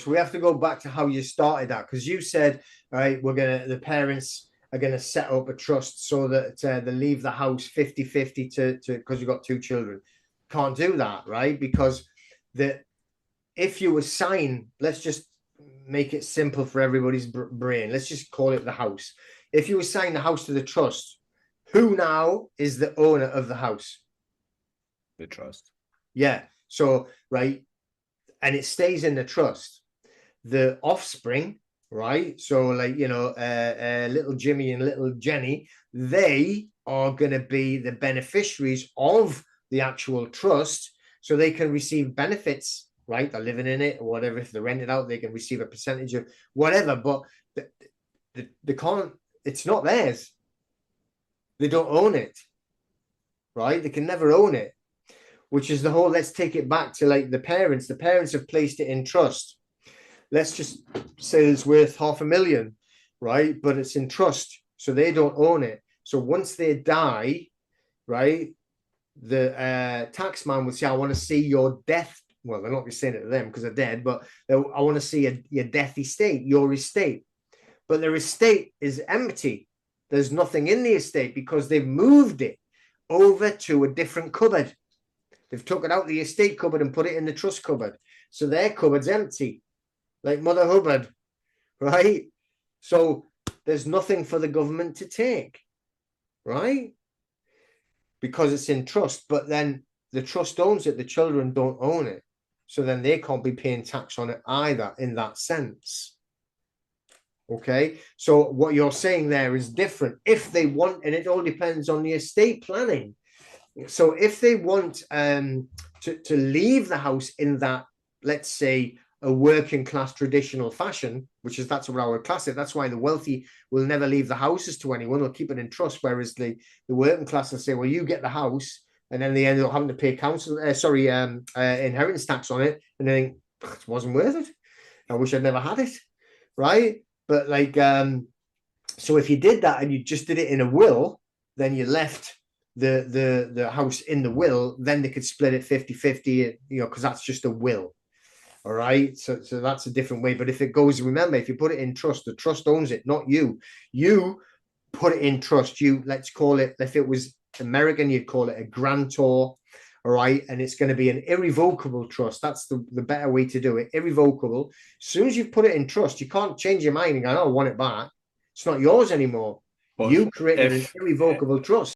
we have to go back to how you started that, because you said, right, the parents are gonna set up a trust so that they leave the house 50-50 to because you've got two children. Can't do that, right? Because the if you assign, let's just make it simple for everybody's brain. Let's just call it the house. If you assign the house to the trust, who now is the owner of the house? The trust. Yeah. So, right. And it stays in the trust. The offspring, right? So, like, little Jimmy and little Jenny, they are going to be the beneficiaries of the actual trust. So they can receive benefits, right? They're living in it or whatever. If they're rented out, they can receive a percentage of whatever. But they can't, it's not theirs. They don't own it, right? They can never own it, which is the whole, let's take it back to like the parents. The parents have placed it in trust. Let's just say it's worth $500,000, right? But it's in trust, so they don't own it. So once they die, right, the tax man would say, I want to see your death. Well, they're not going to say it to them because they're dead, but I want to see your death estate, your estate. But their estate is empty. There's nothing in the estate because they've moved it over to a different cupboard. They've taken out the estate cupboard and put it in the trust cupboard. So their cupboard's empty, like Mother Hubbard, right? So there's nothing for the government to take, right? Because it's in trust, but then the trust owns it, the children don't own it. So then they can't be paying tax on it either in that sense. Okay, so what you're saying there is different. If they want, and it all depends on the estate planning. So if they want to leave the house in that, let's say, a working class traditional fashion, that's what our class is. That's why the wealthy will never leave the houses to anyone. They'll keep it in trust. Whereas the working class will say, well, you get the house, and then they end up having to pay inheritance tax on it, and they think it wasn't worth it. I wish I'd never had it, right? But like, so if you did that and you just did it in a will, then you left the house in the will, then they could split it 50-50, because that's just a will. All right. So that's a different way. But if it goes, remember, if you put it in trust, the trust owns it, not you. You put it in trust. Let's call it, if it was American, you'd call it a grantor. All right. And it's going to be an irrevocable trust. That's the better way to do it. Irrevocable. As soon as you've put it in trust, you can't change your mind and go, oh, I want it back. It's not yours anymore. But you created an irrevocable trust.